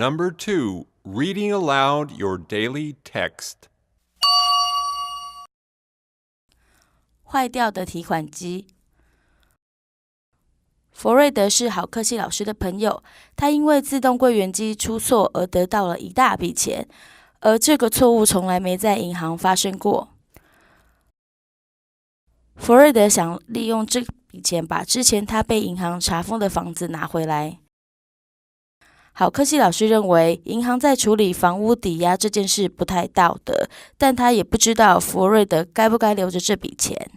Number 2, reading aloud your daily text. 坏掉的提款机。佛瑞德是好客气老师的朋友，他因为自动柜员机出错而得到了一大笔钱，而这个错误从来没在银行发生过。佛瑞德想利用这笔钱把之前他被银行查封的房子拿回来。好客气老师认为，银行在处理房屋抵押这件事不太道德，但他也不知道佛瑞德该不该留着这笔钱。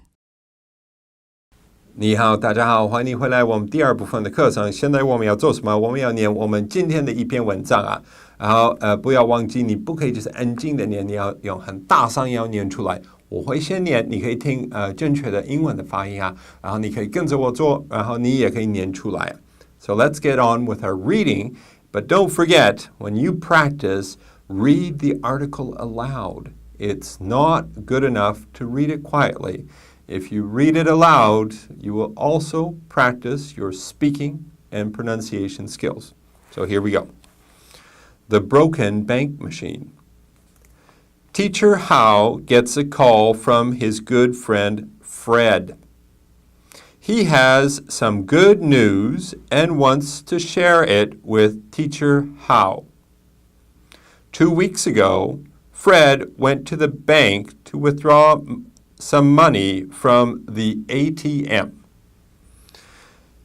你好，大家好，欢迎回来我们第二部分的课程。现在我们要做什么？我们要念我们今天的一篇文章啊。然后不要忘记，你不可以就是安静的念，你要用很大声要念出来。我会先念，你可以听正确的英文的发音啊，然后你可以跟着我做，然后你也可以念出来。So let's get on with our reading, but don't forget, when you practice, read the article aloud. It's not good enough to read it quietly.If you read it aloud, you will also practice your speaking and pronunciation skills. So here we go. The broken bank machine. Teacher Howe gets a call from his good friend Fred. He has some good news and wants to share it with Teacher Howe. 2 weeks ago, Fred went to the bank to withdraw some money from the ATM.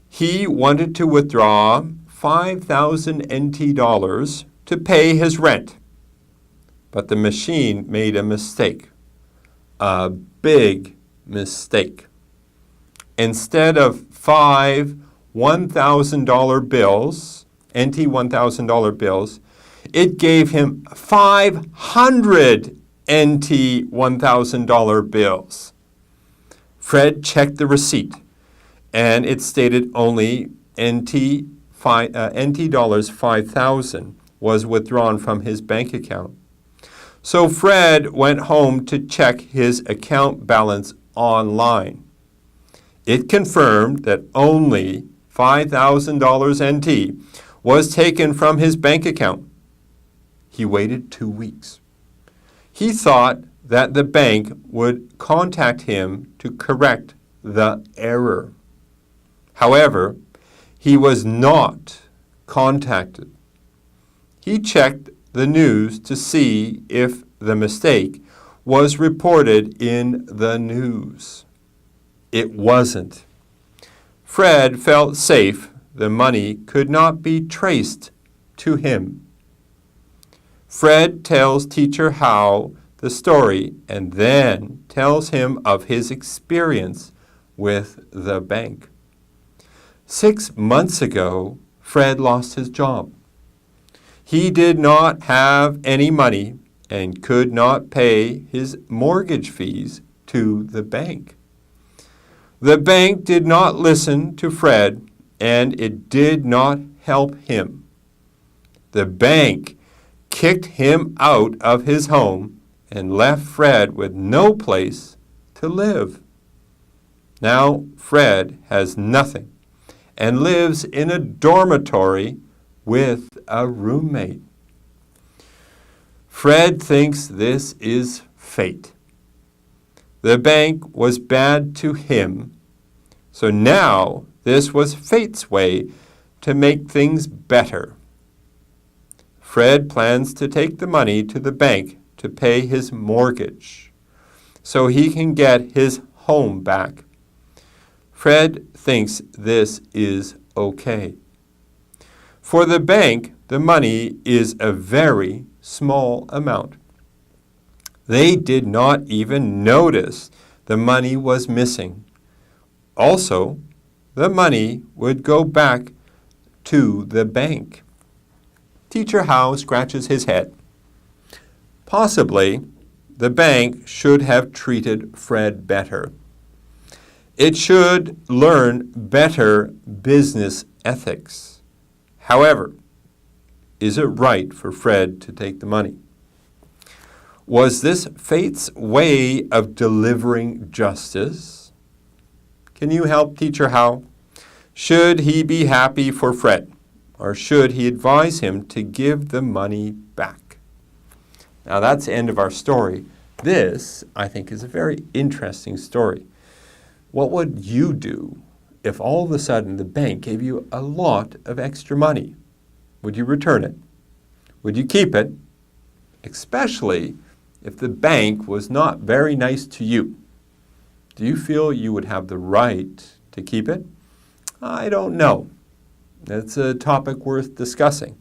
He wanted to withdraw 5,000 NT dollars to pay his rent, but the machine made a mistake, a big mistake. Instead of 5 $1,000 bills, NT $1,000 bills, it gave him 500 NT $1,000 bills. Fred checked the receipt, and it stated only NT dollars 5,000 was withdrawn from his bank account. So Fred went home to check his account balance online. It confirmed that only $5,000 NT was taken from his bank account. He waited 2 weeks.He thought that the bank would contact him to correct the error. However, he was not contacted. He checked the news to see if the mistake was reported in the news. It wasn't. Fred felt safe. The money could not be traced to him.Fred tells Teacher Howe the story and then tells him of his experience with the bank. 6 months ago, Fred lost his job. He did not have any money and could not pay his mortgage fees to the bank. The bank did not listen to Fred, and it did not help him. The bank kicked him out of his home and left Fred with no place to live. Now Fred has nothing and lives in a dormitory with a roommate. Fred thinks this is fate. The bank was bad to him, so now this was fate's way to make things better.Fred plans to take the money to the bank to pay his mortgage so he can get his home back. Fred thinks this is okay. For the bank, the money is a very small amount. They did not even notice the money was missing. Also, the money would go back to the bank.Teacher Howe scratches his head. Possibly, the bank should have treated Fred better. It should learn better business ethics. However, is it right for Fred to take the money? Was this fate's way of delivering justice? Can you help Teacher Howe? Should he be happy for Fred? or should he advise him to give the money back? Now that's the end of our story. This, I think, is a very interesting story. What would you do if all of a sudden the bank gave you a lot of extra money? Would you return it? Would you keep it? Especially if the bank was not very nice to you. Do you feel you would have the right to keep it? I don't know. It's a topic worth discussing.